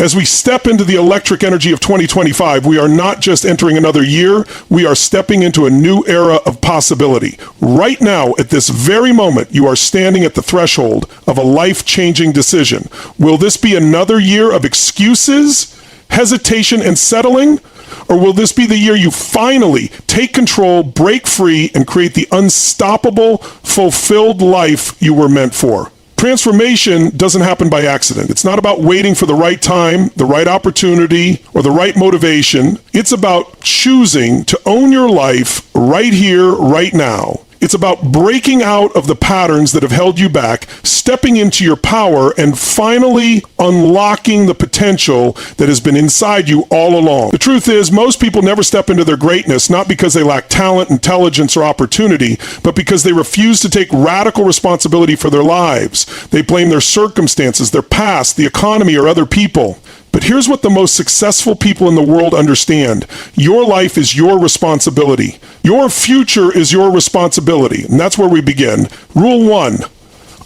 As we step into the electric energy of 2025, we are not just entering another year, we are stepping into a new era of possibility. Right now, at this very moment, you are standing at the threshold of a life-changing decision. Will this be another year of excuses, hesitation, and settling? Or will this be the year you finally take control, break free, and create the unstoppable, fulfilled life you were meant for? Transformation doesn't happen by accident. It's not about waiting for the right time, the right opportunity, or the right motivation. It's about choosing to own your life right here, right now. It's about breaking out of the patterns that have held you back, stepping into your power, and finally unlocking the potential that has been inside you all along. The truth is, most people never step into their greatness, not because they lack talent, intelligence, or opportunity, but because they refuse to take radical responsibility for their lives. They blame their circumstances, their past, the economy, or other people. But here's what the most successful people in the world understand. Your life is your responsibility. Your future is your responsibility. And that's where we begin. Rule 1,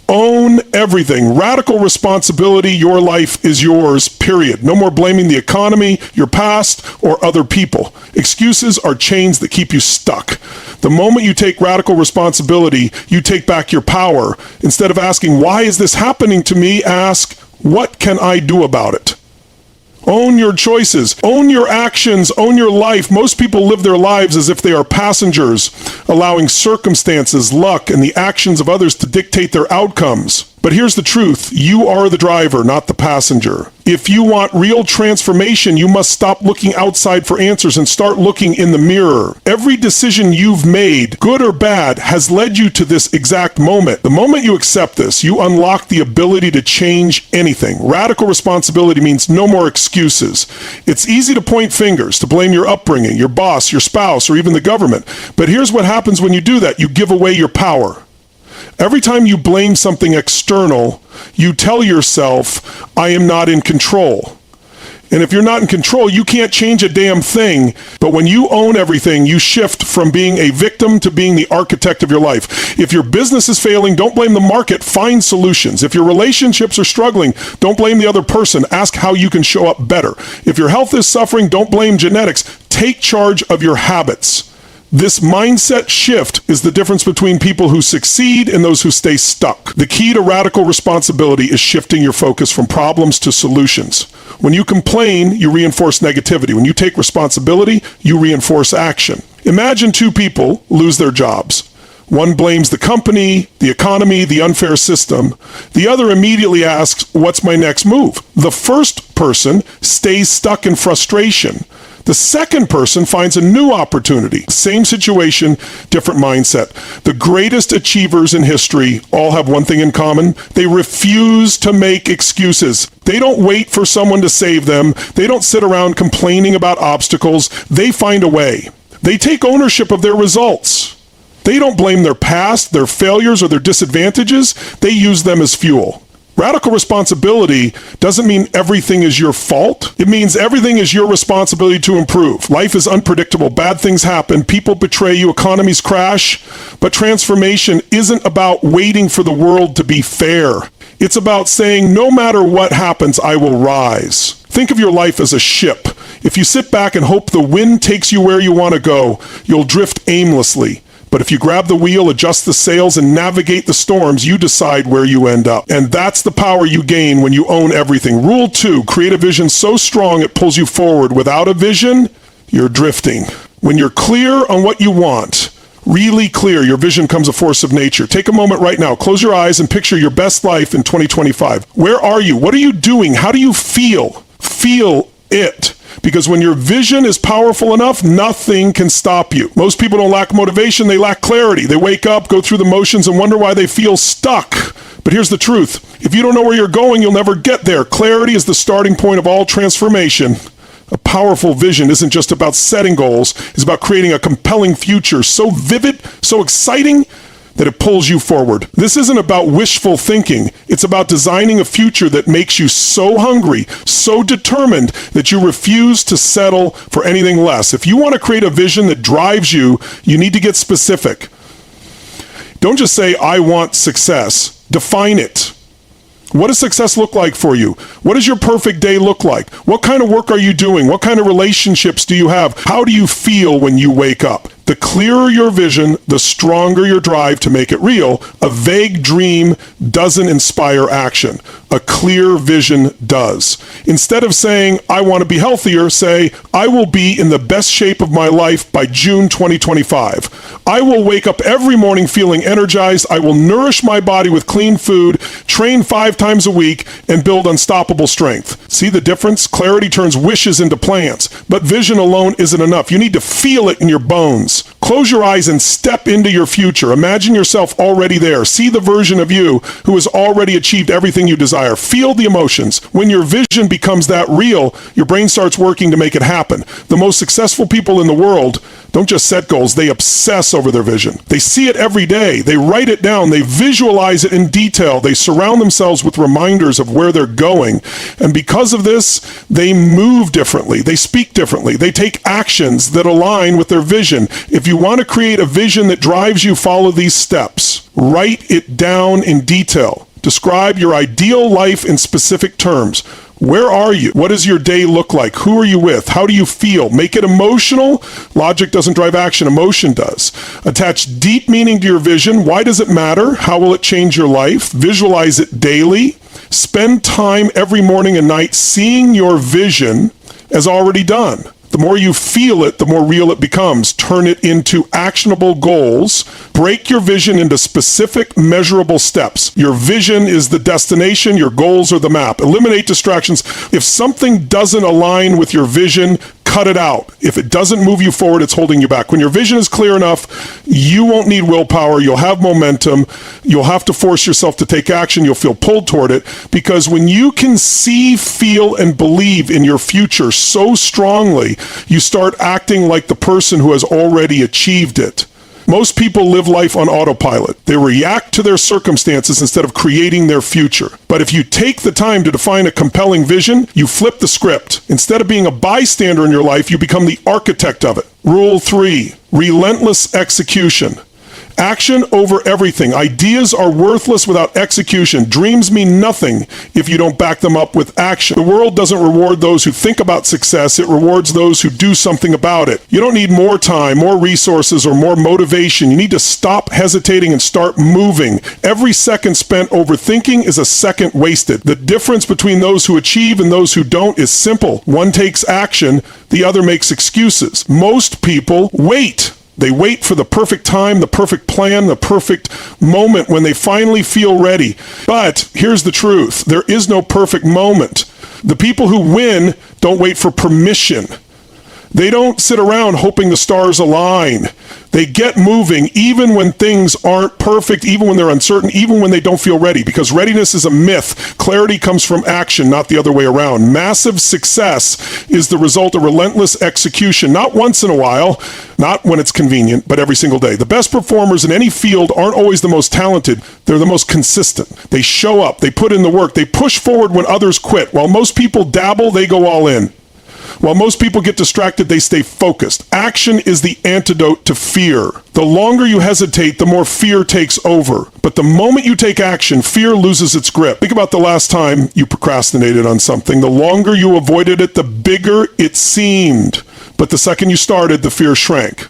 own everything. Radical responsibility. Your life is yours, period. No more blaming the economy, your past, or other people. Excuses are chains that keep you stuck. The moment you take radical responsibility, you take back your power. Instead of asking, why is this happening to me? Ask, what can I do about it? Own your choices, own your actions, own your life. Most people live their lives as if they are passengers, allowing circumstances, luck, and the actions of others to dictate their outcomes. But here's the truth. You are the driver, not the passenger. If you want real transformation, you must stop looking outside for answers and start looking in the mirror. Every decision you've made, good or bad, has led you to this exact moment. The moment you accept this, you unlock the ability to change anything. Radical responsibility means no more excuses. It's easy to point fingers, to blame your upbringing, your boss, your spouse, or even the government. But here's what happens when you do that. You give away your power. Every time you blame something external, you tell yourself, I am not in control. And if you're not in control, you can't change a damn thing. But when you own everything, you shift from being a victim to being the architect of your life. If your business is failing, don't blame the market, find solutions. If your relationships are struggling, don't blame the other person, ask how you can show up better. If your health is suffering, don't blame genetics, take charge of your habits. This mindset shift is the difference between people who succeed and those who stay stuck. The key to radical responsibility is shifting your focus from problems to solutions. When you complain, you reinforce negativity. When you take responsibility, you reinforce action. Imagine two people lose their jobs. One blames the company, the economy, the unfair system. The other immediately asks, what's my next move? The first person stays stuck in frustration. The second person finds a new opportunity. Same situation, different mindset. The greatest achievers in history all have one thing in common. They refuse to make excuses. They don't wait for someone to save them. They don't sit around complaining about obstacles. They find a way. They take ownership of their results. They don't blame their past, their failures, or their disadvantages. They use them as fuel. Radical responsibility doesn't mean everything is your fault. It means everything is your responsibility to improve. Life is unpredictable. Bad things happen. People betray you. Economies crash. But transformation isn't about waiting for the world to be fair. It's about saying, no matter what happens, I will rise. Think of your life as a ship. If you sit back and hope the wind takes you where you want to go, you'll drift aimlessly. But if you grab the wheel, adjust the sails, and navigate the storms, you decide where you end up. And that's the power you gain when you own everything. Rule 2, create a vision so strong it pulls you forward. Without a vision, you're drifting. When you're clear on what you want, really clear, your vision becomes a force of nature. Take a moment right now. Close your eyes and picture your best life in 2025. Where are you? What are you doing? How do you feel? Feel it. Because when your vision is powerful enough, nothing can stop you. Most people don't lack motivation, they lack clarity. They wake up, go through the motions, and wonder why they feel stuck. But here's the truth. If you don't know where you're going, you'll never get there. Clarity is the starting point of all transformation. A powerful vision isn't just about setting goals. It's about creating a compelling future so vivid, so exciting, that it pulls you forward. This isn't about wishful thinking. It's about designing a future that makes you so hungry, so determined that you refuse to settle for anything less. If you want to create a vision that drives you, you need to get specific. Don't just say, I want success. Define it. What does success look like for you? What does your perfect day look like? What kind of work are you doing? What kind of relationships do you have? How do you feel when you wake up? The clearer your vision, the stronger your drive to make it real. A vague dream doesn't inspire action. A clear vision does. Instead of saying, I want to be healthier, say, I will be in the best shape of my life by June 2025. I will wake up every morning feeling energized. I will nourish my body with clean food, train 5 times a week, and build unstoppable strength. See the difference? Clarity turns wishes into plans, but vision alone isn't enough. You need to feel it in your bones. Close your eyes and step into your future. Imagine yourself already there. See the version of you who has already achieved everything you desire. Feel the emotions. When your vision becomes that real, your brain starts working to make it happen. The most successful people in the world don't just set goals, they obsess over their vision. They see it every day. They write it down. They visualize it in detail. They surround themselves with reminders of where they're going. And because of this, they move differently. They speak differently. They take actions that align with their vision. If you want to create a vision that drives you, follow these steps. Write it down in detail. Describe your ideal life in specific terms. Where are you? What does your day look like? Who are you with? How do you feel? Make it emotional. Logic doesn't drive action. Emotion does. Attach deep meaning to your vision. Why does it matter? How will it change your life? Visualize it daily. Spend time every morning and night seeing your vision as already done. The more you feel it, the more real it becomes. Turn it into actionable goals. Break your vision into specific, measurable steps. Your vision is the destination. Your goals are the map. Eliminate distractions. If something doesn't align with your vision, cut it out. If it doesn't move you forward, it's holding you back. When your vision is clear enough, you won't need willpower. You'll have momentum. You'll have to force yourself to take action. You'll feel pulled toward it, because when you can see, feel, and believe in your future so strongly, you start acting like the person who has already achieved it. Most people live life on autopilot. They react to their circumstances instead of creating their future. But if you take the time to define a compelling vision, you flip the script. Instead of being a bystander in your life, you become the architect of it. Rule 3, relentless execution. Action over everything. Ideas are worthless without execution. Dreams mean nothing if you don't back them up with action. The world doesn't reward those who think about success. It rewards those who do something about it. You don't need more time, more resources, or more motivation. You need to stop hesitating and start moving. Every second spent overthinking is a second wasted. The difference between those who achieve and those who don't is simple. One takes action, the other makes excuses. Most people wait. They wait for the perfect time, the perfect plan, the perfect moment when they finally feel ready. But here's the truth. There is no perfect moment. The people who win don't wait for permission. They don't sit around hoping the stars align. They get moving even when things aren't perfect, even when they're uncertain, even when they don't feel ready, because readiness is a myth. Clarity comes from action, not the other way around. Massive success is the result of relentless execution, not once in a while, not when it's convenient, but every single day. The best performers in any field aren't always the most talented. They're the most consistent. They show up, they put in the work, they push forward when others quit. While most people dabble, they go all in. While most people get distracted, they stay focused. Action is the antidote to fear. The longer you hesitate, the more fear takes over. But the moment you take action, fear loses its grip. Think about the last time you procrastinated on something. The longer you avoided it, the bigger it seemed. But the second you started, the fear shrank.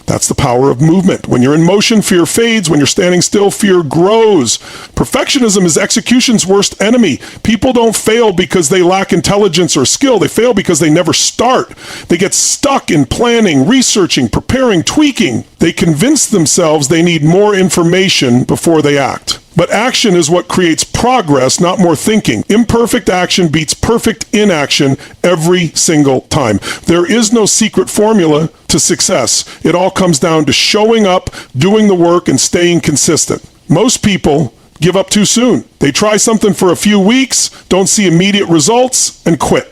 That's the power of movement. When you're in motion, fear fades. When you're standing still, fear grows. Perfectionism is execution's worst enemy. People don't fail because they lack intelligence or skill. They fail because they never start. They get stuck in planning, researching, preparing, tweaking. They convince themselves they need more information before they act. But action is what creates progress, not more thinking. Imperfect action beats perfect inaction every single time. There is no secret formula to success. It all comes down to showing up, doing the work, and staying consistent. Most people give up too soon. They try something for a few weeks, don't see immediate results, and quit.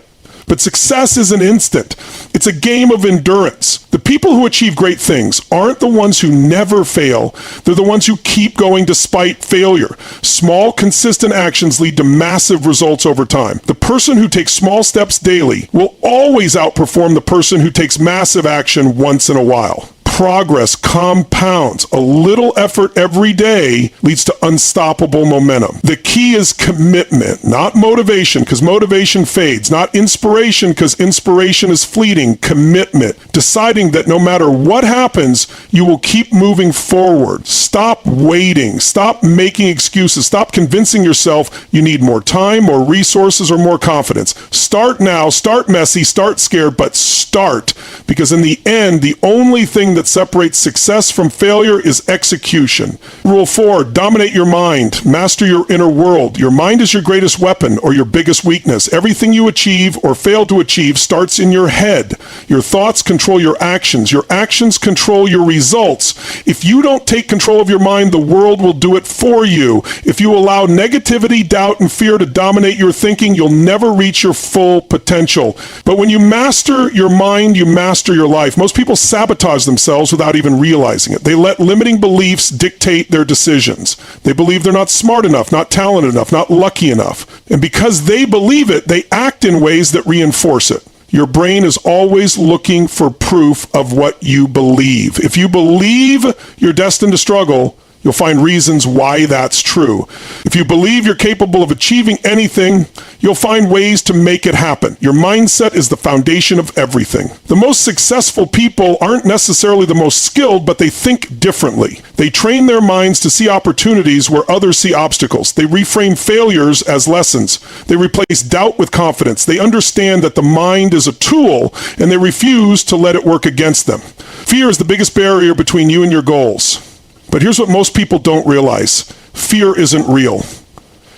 But success isn't instant. It's a game of endurance. The people who achieve great things aren't the ones who never fail. They're the ones who keep going despite failure. Small, consistent actions lead to massive results over time. The person who takes small steps daily will always outperform the person who takes massive action once in a while. progress compounds. A little effort every day leads to unstoppable momentum. The key is commitment, not motivation, because motivation fades, not inspiration, because inspiration is fleeting. Commitment, deciding that no matter what happens, you will keep moving forward. Stop waiting. Stop making excuses. Stop convincing yourself you need more time, more resources, or more confidence. Start now. Start messy. Start scared, but start. Because in the end, the only thing that separates success from failure is execution. Rule 4, dominate your mind. Master your inner world. Your mind is your greatest weapon or your biggest weakness. Everything you achieve or fail to achieve starts in your head. Your thoughts control your actions. Your actions control your results. If you don't take control of your mind, the world will do it for you. If you allow negativity, doubt, and fear to dominate your thinking, you'll never reach your full potential. But when you master your mind, you master your life. Most people sabotage themselves without even realizing it. They let limiting beliefs dictate their decisions. They believe they're not smart enough, not talented enough, not lucky enough. And because they believe it, they act in ways that reinforce it. Your brain is always looking for proof of what you believe. If you believe you're destined to struggle, you'll find reasons why that's true. If you believe you're capable of achieving anything, you'll find ways to make it happen. Your mindset is the foundation of everything. The most successful people aren't necessarily the most skilled, but they think differently. They train their minds to see opportunities where others see obstacles. They reframe failures as lessons. They replace doubt with confidence. They understand that the mind is a tool, and they refuse to let it work against them. Fear is the biggest barrier between you and your goals. But here's what most people don't realize. Fear isn't real.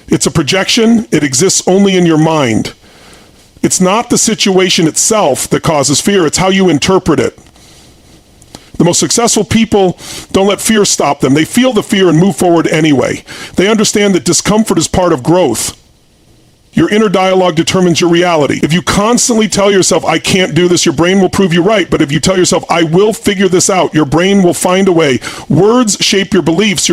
It's a projection. It exists only in your mind. It's not the situation itself that causes fear. It's how you interpret it. The most successful people don't let fear stop them. They feel the fear and move forward anyway. They understand that discomfort is part of growth. Your inner dialogue determines your reality. If you constantly tell yourself, I can't do this, your brain will prove you right. But if you tell yourself, I will figure this out, your brain will find a way. Words shape your beliefs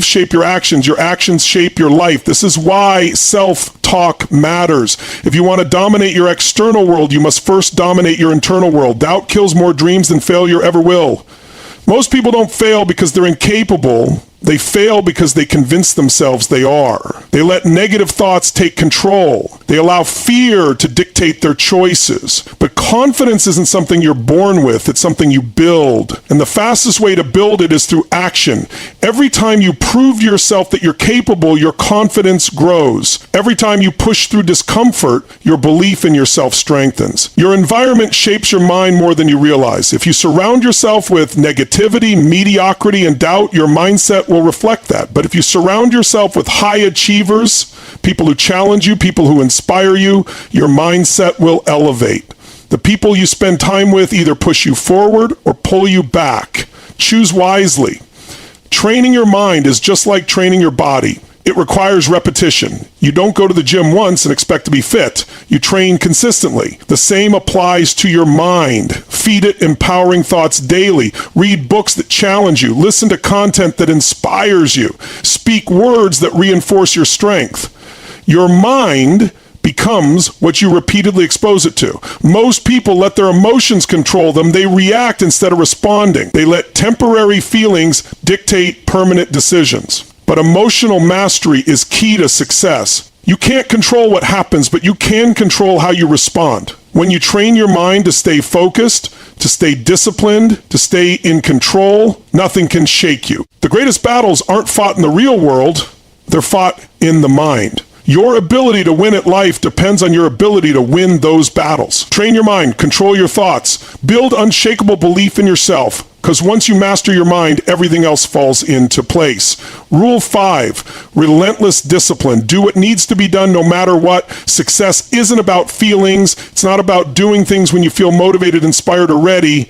shape your actions shape your life. This is why self-talk matters. If you want to dominate your external world, you must first dominate your internal world. Doubt kills more dreams than failure ever will. Most people don't fail because they're incapable. They fail because they convince themselves they are. They let negative thoughts take control. They allow fear to dictate their choices. But confidence isn't something you're born with, it's something you build. And the fastest way to build it is through action. Every time you prove to yourself that you're capable, your confidence grows. Every time you push through discomfort, your belief in yourself strengthens. Your environment shapes your mind more than you realize. If you surround yourself with negativity, mediocrity, and doubt, your mindset will reflect that. But if you surround yourself with high achievers, people who challenge you, people who inspire you, your mindset will elevate. The people you spend time with either push you forward or pull you back. Choose wisely. Training your mind is just like training your body. It requires repetition. You don't go to the gym once and expect to be fit. You train consistently. The same applies to your mind. Feed it empowering thoughts daily. Read books that challenge you. Listen to content that inspires you. Speak words that reinforce your strength. Your mind becomes what you repeatedly expose it to. Most people let their emotions control them. They react instead of responding. They let temporary feelings dictate permanent decisions. But emotional mastery is key to success. You can't control what happens, but you can control how you respond. When you train your mind to stay focused, to stay disciplined, to stay in control, nothing can shake you. The greatest battles aren't fought in the real world, they're fought in the mind. Your ability to win at life depends on your ability to win those battles. Train your mind, control your thoughts, build unshakable belief in yourself, because once you master your mind, everything else falls into place. Rule 5, relentless discipline. Do what needs to be done no matter what. Success isn't about feelings. It's not about doing things when you feel motivated, inspired, or ready.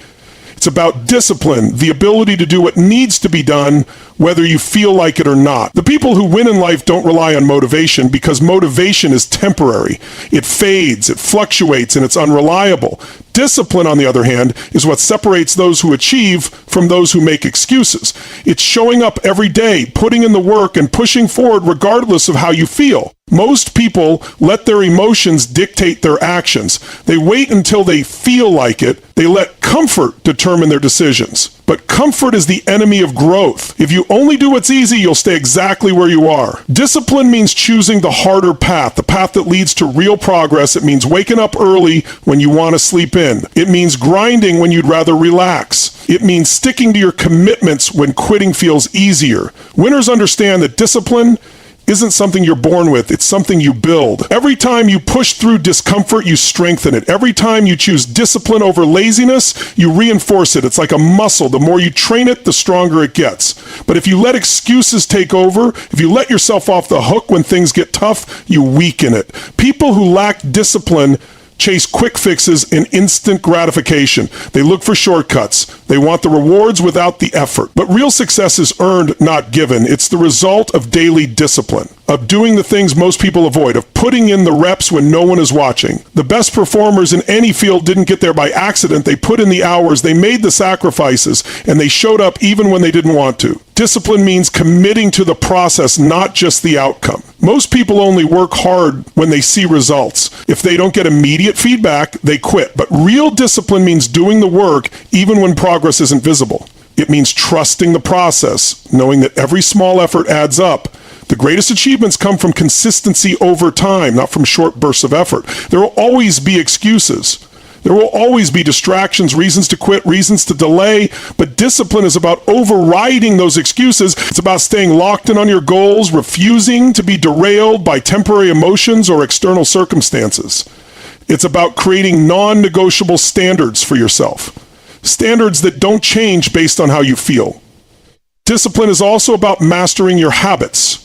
It's about discipline, the ability to do what needs to be done, whether you feel like it or not. The people who win in life don't rely on motivation because motivation is temporary. It fades, it fluctuates, and it's unreliable. Discipline, on the other hand, is what separates those who achieve from those who make excuses. It's showing up every day, putting in the work, and pushing forward regardless of how you feel. Most people let their emotions dictate their actions. They wait until they feel like it. They let comfort determine their decisions. But comfort is the enemy of growth. If you only do what's easy, you'll stay exactly where you are. Discipline means choosing the harder path, the path that leads to real progress. It means waking up early when you want to sleep in. It means grinding when you'd rather relax. It means sticking to your commitments when quitting feels easier. Winners understand that discipline isn't something you're born with, it's something you build. Every time you push through discomfort, you strengthen it. Every time you choose discipline over laziness, you reinforce it. It's like a muscle. The more you train it, the stronger it gets. But if you let excuses take over, if you let yourself off the hook when things get tough, you weaken it. People who lack discipline chase quick fixes and instant gratification. They look for shortcuts. They want the rewards without the effort. But real success is earned, not given. It's the result of daily discipline, of doing the things most people avoid, of putting in the reps when no one is watching. The best performers in any field didn't get there by accident. They put in the hours, they made the sacrifices, and they showed up even when they didn't want to. Discipline means committing to the process, not just the outcome. Most people only work hard when they see results. If they don't get immediate feedback, they quit. But real discipline means doing the work even when progress isn't visible. It means trusting the process, knowing that every small effort adds up. The greatest achievements come from consistency over time, not from short bursts of effort. There will always be excuses. There will always be distractions, reasons to quit, reasons to delay, but discipline is about overriding those excuses. It's about staying locked in on your goals, refusing to be derailed by temporary emotions or external circumstances. It's about creating non-negotiable standards for yourself, standards that don't change based on how you feel. Discipline is also about mastering your habits.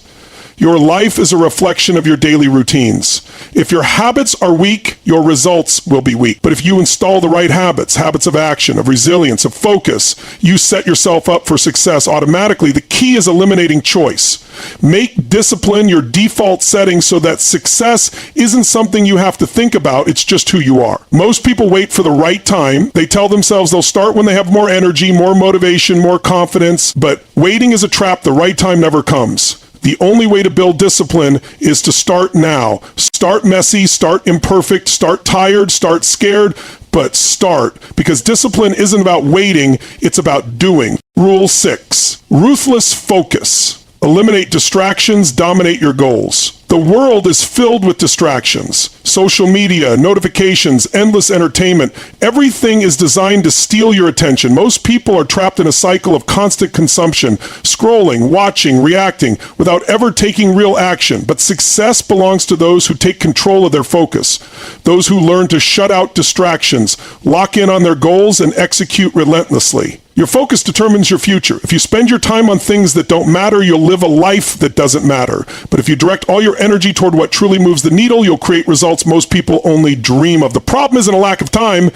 Your life is a reflection of your daily routines. If your habits are weak, your results will be weak. But if you install the right habits, habits of action, of resilience, of focus, you set yourself up for success automatically. The key is eliminating choice. Make discipline your default setting so that success isn't something you have to think about, it's just who you are. Most people wait for the right time. They tell themselves they'll start when they have more energy, more motivation, more confidence, but waiting is a trap. The right time never comes. The only way to build discipline is to start now. Start messy, start imperfect, start tired, start scared, but start. Because discipline isn't about waiting, it's about doing. Rule 6, ruthless focus. Eliminate distractions, dominate your goals. The world is filled with distractions. Social media, notifications, endless entertainment. Everything is designed to steal your attention. Most people are trapped in a cycle of constant consumption, scrolling, watching, reacting, without ever taking real action. But success belongs to those who take control of their focus, those who learn to shut out distractions, lock in on their goals, and execute relentlessly. Your focus determines your future. If you spend your time on things that don't matter, you'll live a life that doesn't matter. But if you direct all your energy toward what truly moves the needle, you'll create results most people only dream of. The problem isn't a lack of time,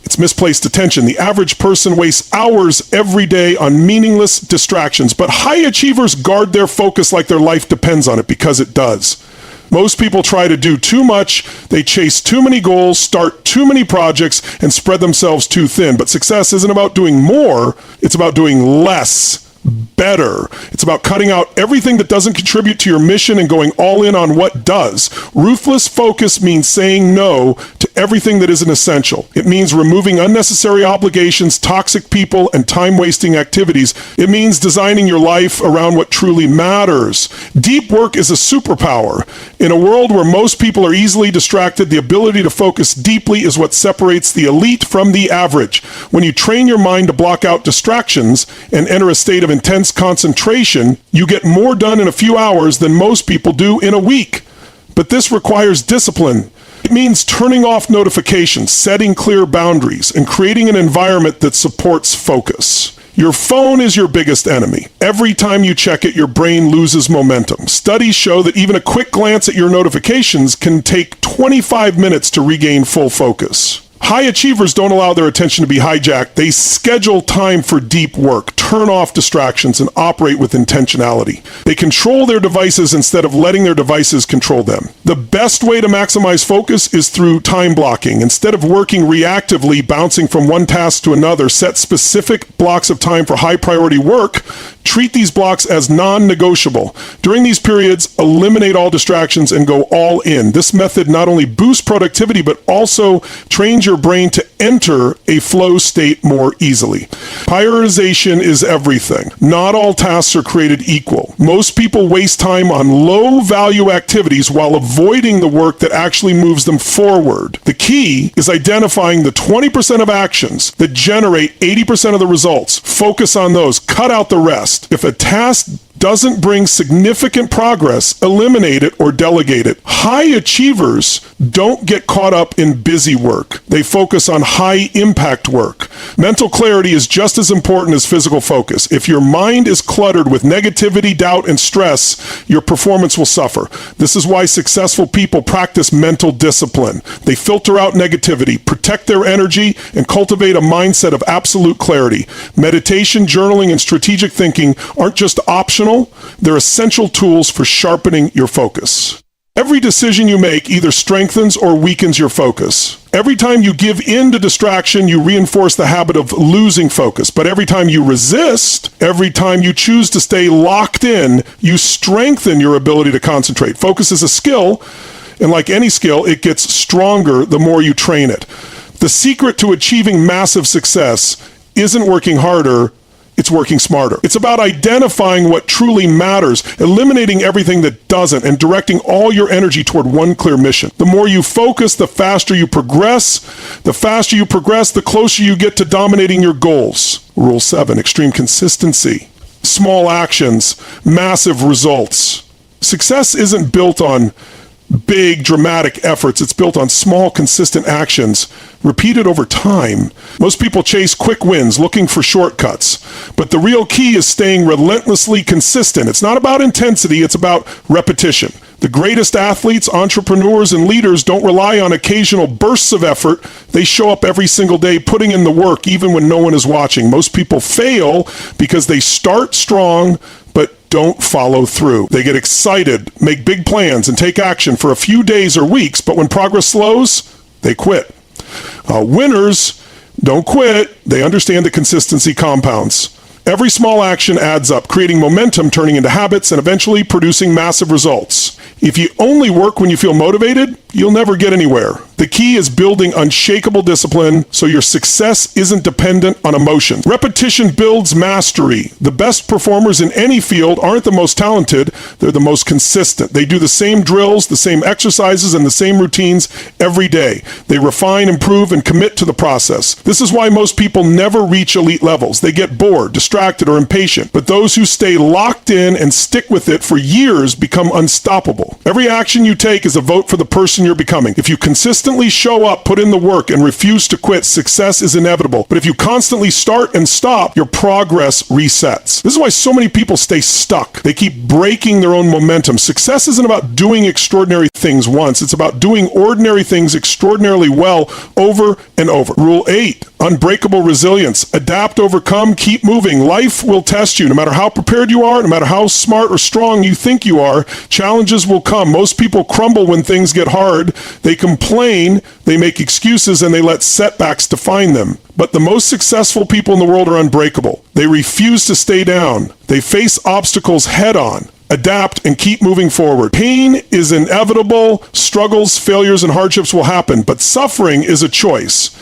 it's misplaced attention. The average person wastes hours every day on meaningless distractions, but high achievers guard their focus like their life depends on it, because it does. Most people try to do too much, they chase too many goals, start too many projects, and spread themselves too thin. But success isn't about doing more, it's about doing less, better. It's about cutting out everything that doesn't contribute to your mission and going all in on what does. Ruthless focus means saying no to everything that isn't essential. It means removing unnecessary obligations, toxic people, and time-wasting activities. It means designing your life around what truly matters. Deep work is a superpower. In a world where most people are easily distracted, the ability to focus deeply is what separates the elite from the average. When you train your mind to block out distractions and enter a state of intense concentration, you get more done in a few hours than most people do in a week. But this requires discipline. It means turning off notifications, setting clear boundaries, and creating an environment that supports focus. Your phone is your biggest enemy. Every time you check it, your brain loses momentum. Studies show that even a quick glance at your notifications can take 25 minutes to regain full focus. High achievers don't allow their attention to be hijacked. They schedule time for deep work. turn off distractions and operate with intentionality. They control their devices instead of letting their devices control them. The best way to maximize focus is through time blocking. Instead of working reactively, bouncing from one task to another, set specific blocks of time for high priority work. Treat these blocks as non-negotiable. During these periods, eliminate all distractions and go all in. This method not only boosts productivity, but also trains your brain to enter a flow state more easily. Prioritization is everything. Not all tasks are created equal. Most people waste time on low-value activities while avoiding the work that actually moves them forward. The key is identifying the 20% of actions that generate 80% of the results. Focus on those. Cut out the rest. If a task doesn't bring significant progress, eliminate it or delegate it. High achievers don't get caught up in busy work. They focus on high impact work. Mental clarity is just as important as physical focus. If your mind is cluttered with negativity, doubt, and stress, your performance will suffer. This is why successful people practice mental discipline. They filter out negativity, protect their energy, and cultivate a mindset of absolute clarity. Meditation, journaling, and strategic thinking aren't just optional. They're essential tools for sharpening your focus. Every decision you make either strengthens or weakens your focus. Every time you give in to distraction, you reinforce the habit of losing focus. But every time you resist, every time you choose to stay locked in, you strengthen your ability to concentrate. Focus is a skill, and like any skill, it gets stronger the more you train it. The secret to achieving massive success isn't working harder, it's working smarter. It's about identifying what truly matters, eliminating everything that doesn't, and directing all your energy toward one clear mission. The more you focus, the faster you progress. The faster you progress, the closer you get to dominating your goals. Rule 7, extreme consistency. Small actions, massive results. Success isn't built on big, dramatic efforts. It's built on small, consistent actions repeated over time. Most people chase quick wins, looking for shortcuts. But the real key is staying relentlessly consistent. It's not about intensity, it's about repetition. The greatest athletes, entrepreneurs, and leaders don't rely on occasional bursts of effort. They show up every single day, putting in the work, even when no one is watching. Most people fail because they start strong, but don't follow through. They get excited, make big plans, and take action for a few days or weeks, but when progress slows, they quit. Winners don't quit. They understand that consistency compounds. Every small action adds up, creating momentum, turning into habits, and eventually producing massive results. If you only work when you feel motivated, you'll never get anywhere. The key is building unshakable discipline so your success isn't dependent on emotion. Repetition builds mastery. The best performers in any field aren't the most talented, they're the most consistent. They do the same drills, the same exercises, and the same routines every day. They refine, improve, and commit to the process. This is why most people never reach elite levels. They get bored, distracted, or impatient. But those who stay locked in and stick with it for years become unstoppable. Every action you take is a vote for the person you're becoming. If you consistently show up, put in the work, and refuse to quit, success is inevitable. But if you constantly start and stop, your progress resets. This is why so many people stay stuck. They keep breaking their own momentum. Success isn't about doing extraordinary things once. It's about doing ordinary things extraordinarily well over and over. Rule 8, unbreakable resilience. Adapt, overcome, keep moving. Life will test you. No matter how prepared you are, no matter how smart or strong you think you are, challenges will come. Most people crumble when things get hard. They complain, they make excuses, and they let setbacks define them. But the most successful people in the world are unbreakable. They refuse to stay down. They face obstacles head on, adapt, and keep moving forward. Pain is inevitable. Struggles, failures, and hardships will happen, but suffering is a choice.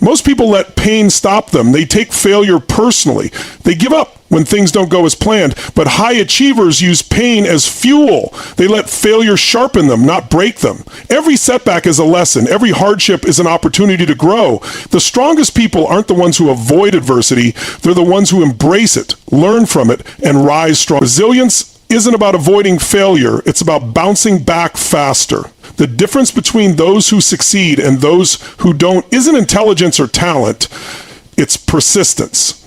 Most people let pain stop them. They take failure personally. They give up when things don't go as planned. But high achievers use pain as fuel. They let failure sharpen them, not break them. Every setback is a lesson. Every hardship is an opportunity to grow. The strongest people aren't the ones who avoid adversity. They're the ones who embrace it, learn from it, and rise strong. Resilience isn't about avoiding failure. It's about bouncing back faster. The difference between those who succeed and those who don't isn't intelligence or talent. It's persistence.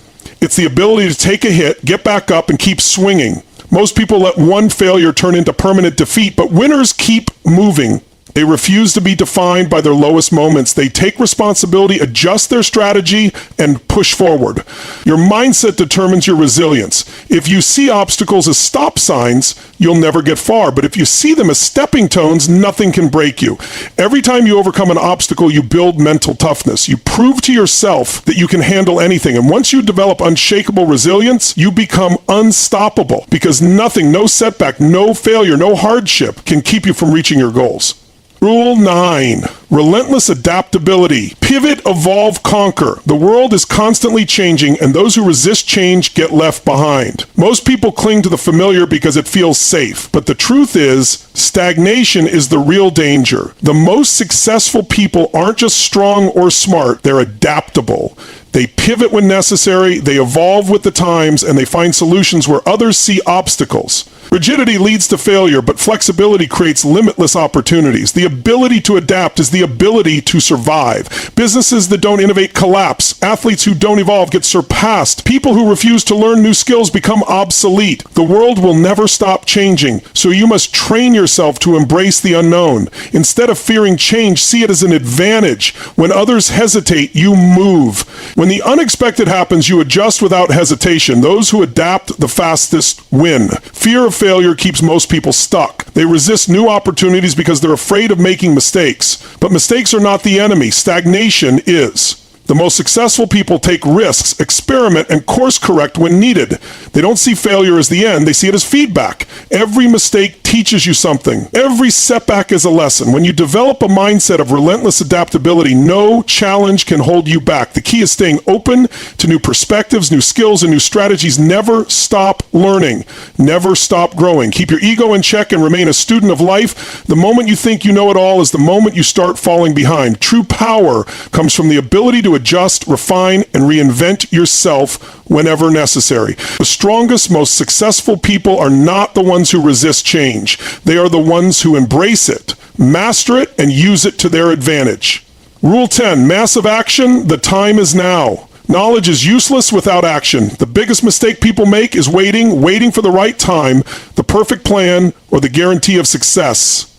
It's the ability to take a hit, get back up, and keep swinging. Most people let one failure turn into permanent defeat, but winners keep moving, They refuse to be defined by their lowest moments. They take responsibility, adjust their strategy, and push forward. Your mindset determines your resilience. If you see obstacles as stop signs, you'll never get far. But if you see them as stepping stones, nothing can break you. Every time you overcome an obstacle, you build mental toughness. You prove to yourself that you can handle anything. And once you develop unshakable resilience, you become unstoppable, because nothing, no setback, no failure, no hardship can keep you from reaching your goals. Rule 9, relentless adaptability. Pivot, evolve, conquer. The world is constantly changing, and those who resist change get left behind. Most people cling to the familiar because it feels safe, but the truth is, stagnation is the real danger. The most successful people aren't just strong or smart, they're adaptable. They pivot when necessary, they evolve with the times, and they find solutions where others see obstacles. Rigidity leads to failure, but flexibility creates limitless opportunities. The ability to adapt is the ability to survive. Businesses that don't innovate collapse. Athletes who don't evolve get surpassed. People who refuse to learn new skills become obsolete. The world will never stop changing, so you must train yourself to embrace the unknown. Instead of fearing change, see it as an advantage. When others hesitate, you move. When the unexpected happens, you adjust without hesitation. Those who adapt the fastest win. Fear of failure keeps most people stuck. They resist new opportunities because they're afraid of making mistakes. But mistakes are not the enemy. Stagnation is. The most successful people take risks, experiment, and course correct when needed. They don't see failure as the end, they see it as feedback. Every mistake teaches you something. Every setback is a lesson. When you develop a mindset of relentless adaptability, no challenge can hold you back. The key is staying open to new perspectives, new skills, and new strategies. Never stop learning. Never stop growing. Keep your ego in check and remain a student of life. The moment you think you know it all is the moment you start falling behind. True power comes from the ability to adjust, refine, and reinvent yourself whenever necessary. The strongest, most successful people are not the ones who resist change. They are the ones who embrace it, master it, and use it to their advantage. Rule 10, massive action. The time is now. Knowledge is useless without action. The biggest mistake people make is waiting for the right time, the perfect plan, or the guarantee of success.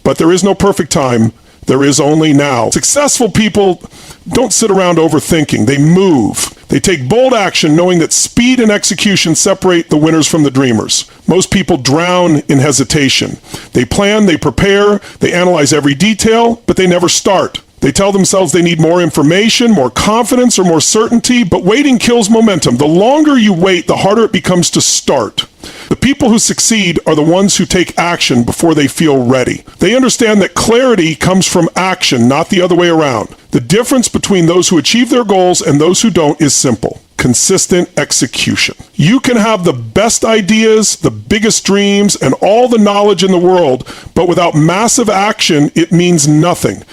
But there is no perfect time. There is only now. Successful people don't sit around overthinking. They move. They take bold action knowing that speed and execution separate the winners from the dreamers. Most people drown in hesitation. They plan, they prepare, they analyze every detail, but they never start. They tell themselves they need more information, more confidence, or more certainty, but waiting kills momentum. The longer you wait, the harder it becomes to start. The people who succeed are the ones who take action before they feel ready. They understand that clarity comes from action, not the other way around. The difference between those who achieve their goals and those who don't is simple. Consistent execution. You can have the best ideas, the biggest dreams, and all the knowledge in the world, but without massive action, it means nothing.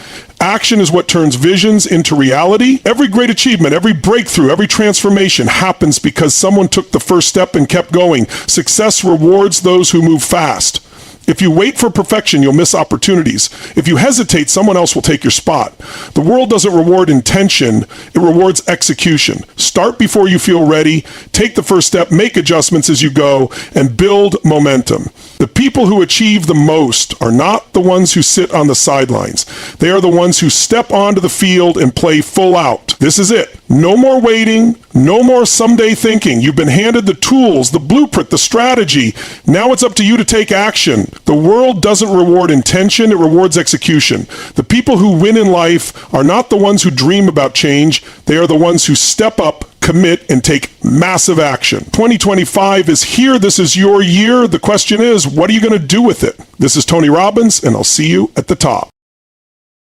Action is what turns visions into reality. Every great achievement, every breakthrough, every transformation happens because someone took the first step and kept going. Success rewards those who move fast. If you wait for perfection, you'll miss opportunities. If you hesitate, someone else will take your spot. The world doesn't reward intention, it rewards execution. Start before you feel ready, take the first step, make adjustments as you go, and build momentum. The people who achieve the most are not the ones who sit on the sidelines. They are the ones who step onto the field and play full out. This is it. No more waiting, no more someday thinking. You've been handed the tools, the blueprint, the strategy. Now it's up to you to take action. The world doesn't reward intention, it rewards execution. The people who win in life are not the ones who dream about change. They are the ones who step up, commit, and take massive action. 2025 is here. This is your year. The question is, what are you going to do with it? This is Tony Robbins, and I'll see you at the top.